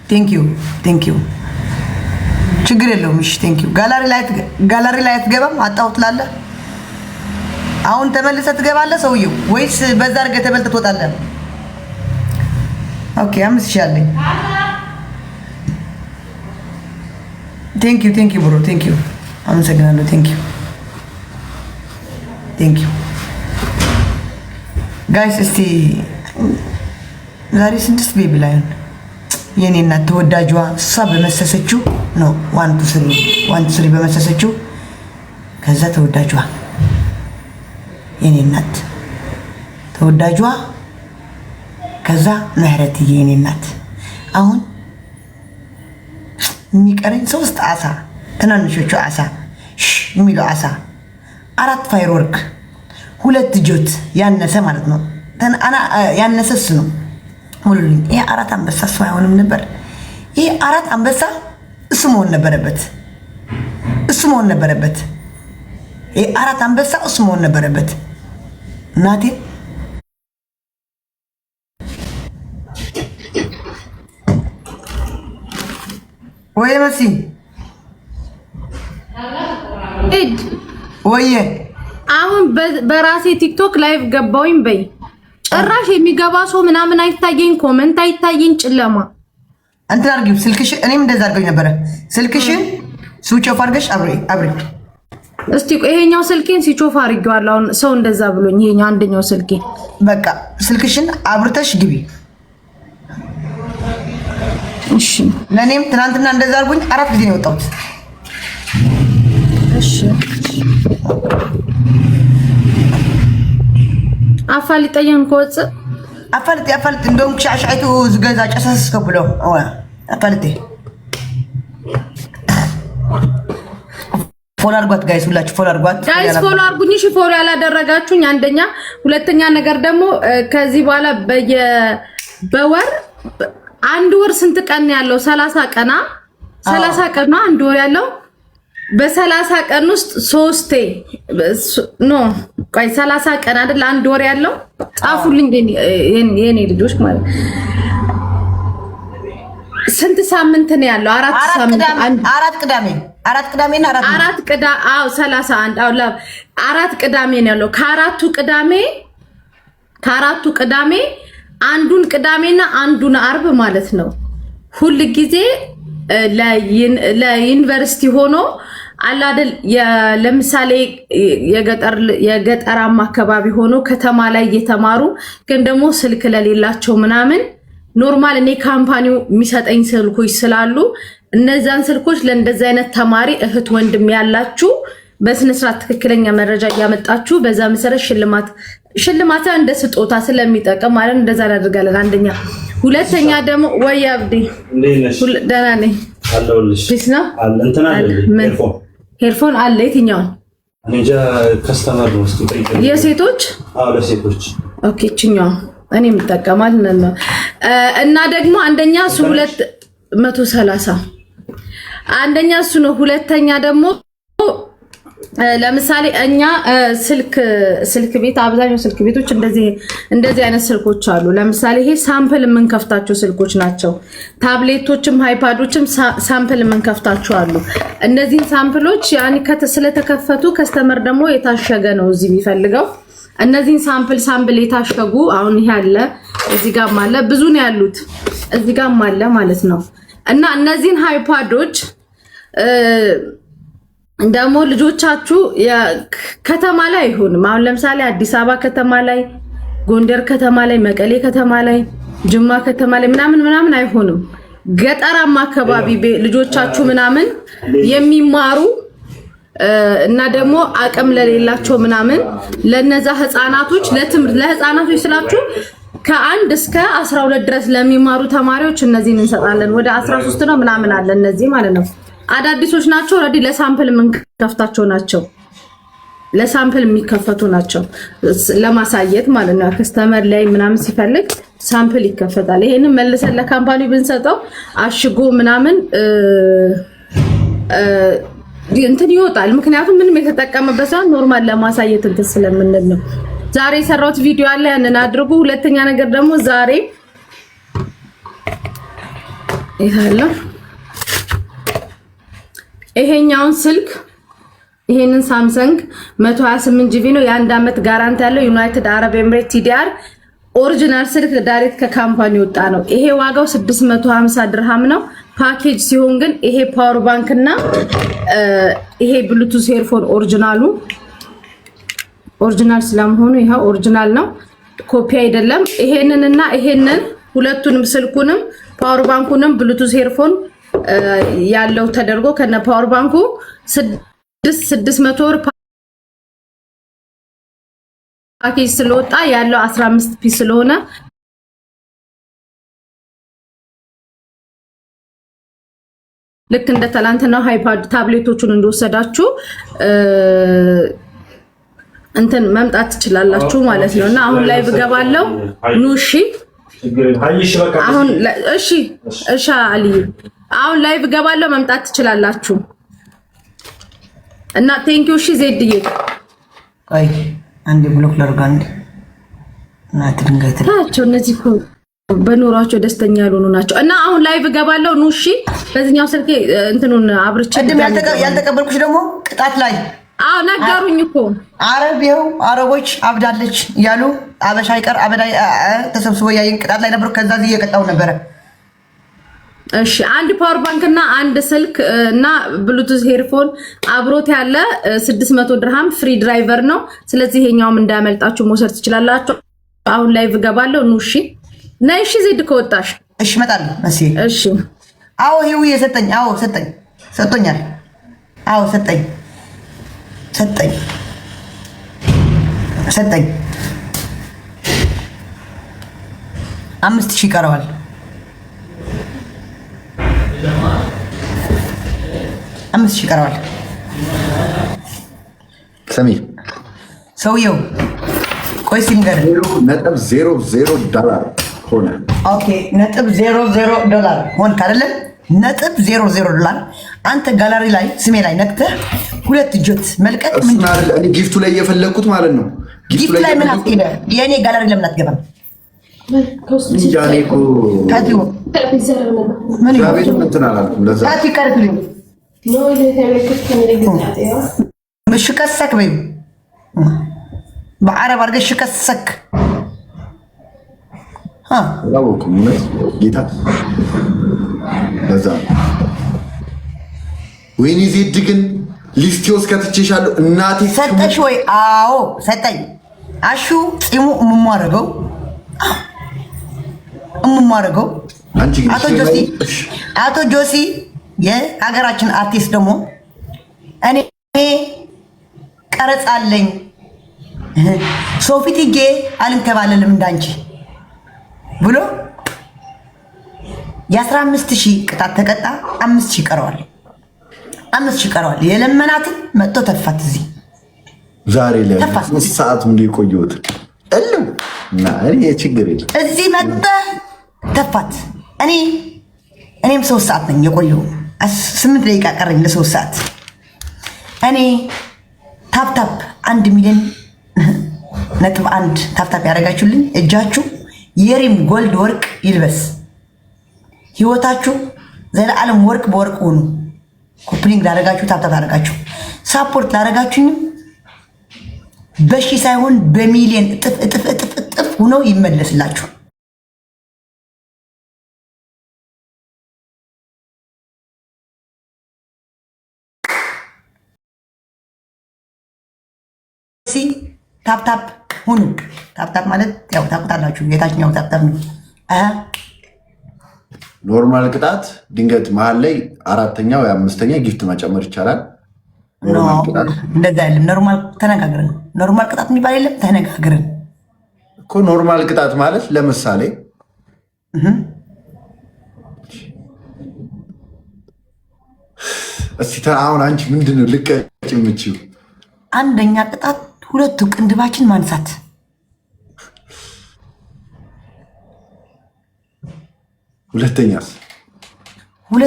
ቴንክ ዩ ችግር የለውም እሺ ቴንክ ዩ ጋላሪ ላይ አትገባም አጣውት ላለ አሁን ተመልሰህ ትገባለህ ሰውየው ወይስ በዛ አድርገህ ተበልተህ ትወጣለህ ኦኬ አምስት ሺህ አለኝ ቴንክ ዩ ብሮ ቴንክ ዩ አመሰግናለሁ ቴንክ ዩ ጋይስ እስቲ ዛሬ 6 ቤቢ ላይን የኔ እናት ተወዳጇ እሷ በመሰሰችው ነው 1 2 3 በመሰሰችው ከዛ ተወዳጇ የኔ እናት ተወዳጇ ከዛ ምህረትዬ የኔ እናት አሁን የሚቀረኝ 3 አሳ ትናንሾቹ አሳ የሚለው አሳ 4 ፋይርወርክ 2 ጆት ያነሰ ማለት ነው አና ያነሰስ ነው ሙሉልኝ ይሄ 4 አንበሳ ሰው አይሆንም ነበር ይሄ 4 አንበሳ እሱ መሆን ነበረበት ይሄ 4 አንበሳ እሱ መሆን ነበረበት እናቴ ወይ መሲ እድ ወይ አሁን በራሴ ቲክቶክ ላይቭ ገባውኝ በይ ጭራሽ የሚገባ ሰው ምናምን አይታየኝ ኮሜንት አይታየኝ ጨለማ አንተ አርጊው ስልክሽ እኔም እንደዛ አርገኝ ነበር ስልክሽን ስዊች ኦፍ አርገሽ አብሪ እስቲ ይሄኛው ስልኬን ስዊች ኦፍ አርጌዋለሁ አሁን ሰው እንደዛ ብሎኝ ይሄኛው አንደኛው ስልኬ በቃ ስልክሽን አብርተሽ ግቢ እሺ ለኔም ትናንትና እንደዛ አርጉኝ 4 ጊዜ ነው ወጣሁት እሺ አፋልጠየን ኮጽ አፋልጥ እንደውም ሻሻይቱ ዝገዛ ጨሰስ ከብሎ አፋልጥ ፎሎ አርጓት ጋይስ ሁላችሁ ፎሎ አርጓት ጋይስ ፎሎ አርጉኝ እሺ ፎሎ ያላደረጋችሁኝ አንደኛ ሁለተኛ ነገር ደግሞ ከዚህ በኋላ በወር አንድ ወር ስንት ቀን ያለው 30 ቀና 30 ቀን ነው አንድ ወር ያለው በ30 ቀን ውስጥ 3 ኖ ቆይ 30 ቀን አይደል አንድ ወር ያለው ጻፉልኝ የኔ ልጆች ማለት ስንት ሳምንት ነው ያለው 4 ሳምንት 4 ቅዳሜና 4 ቅዳ አው 31 አው 4 ቅዳሜ ነው ያለው ከአራቱ ቅዳሜ አንዱን ቅዳሜና አንዱን አርብ ማለት ነው ሁሉ ጊዜ ለዩኒቨርሲቲ ሆኖ አላደል ለምሳሌ የገጠራማ አካባቢ ሆኖ ከተማ ላይ እየተማሩ ግን ደግሞ ስልክ ለሌላቸው ምናምን ኖርማል እኔ ካምፓኒው የሚሰጠኝ ስልኮች ስላሉ እነዛን ስልኮች ለእንደዚህ አይነት ተማሪ እህት ወንድም ያላችሁ በስነ ስርዓት ትክክለኛ መረጃ ያመጣችሁ በዛ መሰረት ሽልማት እንደ ስጦታ ስለሚጠቅም ማለት እንደዛ አድርጋለን አንደኛ ሁለተኛ ደግሞ ወይ አብዲ ደህና ነኝ አለውልሽ ቢስና እንትና ሄርፎን አለ የትኛው እንጃ ከስተመር ነው እስኪ ጠይቀኝ የሴቶች ለሴቶች ኦኬ እቺኛው እኔ የምጠቀማል እና ደግሞ አንደኛ እሱ 230 አንደኛ እሱ ነው ሁለተኛ ደግሞ ለምሳሌ እኛ ስልክ ቤት አብዛኛው ስልክ ቤቶች እንደዚህ አይነት ስልኮች አሉ ለምሳሌ ይሄ ሳምፕል የምንከፍታቸው ስልኮች ናቸው ታብሌቶችም ሃይፓዶችም ሳምፕል የምንከፍታቸው አሉ እነዚህ ሳምፕሎች ያኒ ስለተከፈቱ ከስተመር ደግሞ የታሸገ ነው እዚህ ቢፈልገው እነዚህን ሳምፕል የታሸጉ አሁን ይሄ አለ እዚህ ጋርም አለ ብዙ ነው ያሉት እዚህ ጋርም አለ ማለት ነው እና እነዚህን ሃይፓዶች እንደሞ ልጆቻችሁ ከተማ ላይ አይሆንም አሁን ለምሳሌ አዲስ አበባ ከተማ ላይ ጎንደር ከተማ ላይ መቀሌ ከተማ ላይ ጅማ ከተማ ላይ ምናምን አይሆንም ገጠራማ አካባቢ ልጆቻችሁ ምናምን የሚማሩ እና ደግሞ አቅም ለሌላቸው ምናምን ለነዛ ህፃናቶች ለህፃናቶች ስላችሁ ከ1 እስከ 12 ድረስ ለሚማሩ ተማሪዎች እነዚህን እንሰጣለን ወደ 13 ነው ምናምን አለ እነዚህ ማለት ነው አዳዲሶች ናቸው ኦሬዲ ለሳምፕል የምንከፍታቸው ናቸው ለሳምፕል የሚከፈቱ ናቸው ለማሳየት ማለት ነው ከስተመር ላይ ምናምን ሲፈልግ ሳምፕል ይከፈታል ይሄንን መልሰን ለካምፓኒው ብንሰጠው አሽጎ ምናምን እንትን ይወጣል ምክንያቱም ምንም የተጠቀመበት ሳይሆን ኖርማል ለማሳየት እንትን ስለምንል ነው ዛሬ የሰራሁት ቪዲዮ አለ ያንን አድርጉ ሁለተኛ ነገር ደግሞ ዛሬ ይሄለው ይሄኛውን ስልክ ይሄንን ሳምሰንግ 128 ጂቢ ነው። የአንድ አመት ጋራንቲ ያለው ዩናይትድ አረብ ኤምሬት ቲዲአር ኦሪጂናል ስልክ ዳይሬክት ከካምፓኒ ወጣ ነው። ይሄ ዋጋው 650 ድርሃም ነው። ፓኬጅ ሲሆን ግን ይሄ ፓወር ባንክ እና ይሄ ብሉቱዝ ኤርፎን ኦሪጂናል ስለመሆኑ ይሄው ኦሪጂናል ነው፣ ኮፒ አይደለም። ይሄንንና ይሄንን ሁለቱንም ስልኩንም ፓወር ባንኩንም ብሉቱዝ ኤርፎን ያለው ተደርጎ ከነ ፓወር ባንኩ 600 ብር ፓኬጅ ስለወጣ ያለው 15 ፒስ ስለሆነ ልክ እንደ ትላንትና ሃይፓድ ታብሌቶቹን እንደወሰዳችሁ እንትን መምጣት ትችላላችሁ ማለት ነውና አሁን ላይ ብገባለው ኑሺ አሁን እሺ አሊ አሁን ላይ ብገባለው መምጣት ትችላላችሁ እና ቴንኪው እሺ ዜድዬ ቆይ አንዴ ብሎክ ለርጋንድ እና ትድንጋይታቸው እነዚህ በኑሯቸው ደስተኛ ያልሆኑ ናቸው እና አሁን ላይ ብገባለው ኑሺ በዚህኛው ስልኬ እንትኑን አብርቼ ያልተቀበልኩሽ ደግሞ ቅጣት ላይ ነገሩኝ እኮ አረቢው አረቦች አብዳለች ያሉ አበሻ ይቀር አበዳ ተሰብስቦ ያየን ቅጣት ላይ ነበር። ከዛ እዚህ እየቀጣው ነበር። እሺ አንድ ፓወር ባንክ እና አንድ ስልክ እና ብሉቱዝ ኤርፎን አብሮት ያለ 600 ድርሃም ፍሪ ድራይቨር ነው። ስለዚህ ይሄኛውም እንዳያመልጣችሁ መውሰድ ትችላላችሁ። አሁን ላይ ብገባለው ኑሺ ነይ እሺ ዜድ ከወጣሽ እሺ እመጣለሁ መሲ እሺ አዎ ሂዊ የሰጠኝ አዎ ሰጥቶኛል አዎ ሰጠኝ 5000 ይቀረዋል። ሰሚ ሰውየው ቆይ ሲንገር $0.00 ሆነ። ኦኬ $0.00 ሆን ካደለ $0.00 አንተ ጋላሪ ላይ ስሜ ላይ ነክተህ ሁለት እጆት መልቀቅ ምን አይደል? እኔ ጊፍቱ ላይ እየፈለኩት ማለት ነው። ጊፍቱ ላይ ምን አትሄደ? የኔ ጋላሪ ለምን አትገባም? ያኔኮ ታዲዮ ምን ያቤት እንትን አላልኩም። ለዛ ታቲ ቀርብልኝ مش كسك بيو بعرب ارجع كسك ها ላውኩም ነው ጌታ ለዛ ወይኔ ዜድ ግን ሊስቲዮስ ከተችሻለሁ እናቴ ሰጠሽ ወይ? አዎ ሰጠኝ። አሹ ፂሙ እምማረገው አንቺ ግን አቶ ጆሲ የሀገራችን አርቲስት ደግሞ እኔ ቀረጻለኝ ሶፊትጌ አልንከባለልም እንዳንቺ ብሎ የ15000 ቅጣት ተቀጣ። 5000 ይቀረዋል። 5000 ይቀረዋል። የለመናትን መጥቶ ተፋት። እዚህ ዛሬ ላይ 3 ሰዓት ምን ይቆዩት እልም እና እኔ ችግር የለም እዚህ መጣ ተፋት። እኔም 3 ሰዓት ነኝ የቆየው። 8 ደቂቃ ቀረኝ ለ3 ሰዓት። እኔ ታፕታፕ 1 ሚሊዮን ነጥብ 1 ታፕታፕ ያደረጋችሁልኝ እጃችሁ የሪም ጎልድ ወርቅ ይልበስ። ህይወታችሁ ዘላለም ወርቅ በወርቅ ሆኑ። ኮፕሊንግ ላደረጋችሁ ታፕታፕ ያደረጋችሁ ሳፖርት ላደረጋችሁኝም በሺ ሳይሆን በሚሊዮን እጥፍ ሆኖ ይመለስላችሁ። ታፕታፕ ሁኑ። ታፕታፕ ማለት ያው ታውቁታላችሁ፣ የታችኛው ታፕታፕ ነው። ኖርማል ቅጣት ድንገት መሀል ላይ 4ኛ ወይ 5ኛ ጊፍት መጨመር ይቻላል። ኖርማል ቅጣት እንደዛ አይደለም። ኖርማል ተነጋግረን፣ ኖርማል ቅጣት የሚባል የለም። ተነጋግረን እኮ ኖርማል ቅጣት ማለት ለምሳሌ እስቲ አሁን አንቺ ምንድነው ልቀጭ የምችው? አንደኛ ቅጣት ሁለቱ ቅንድባችን ማንሳት። ሁለተኛስ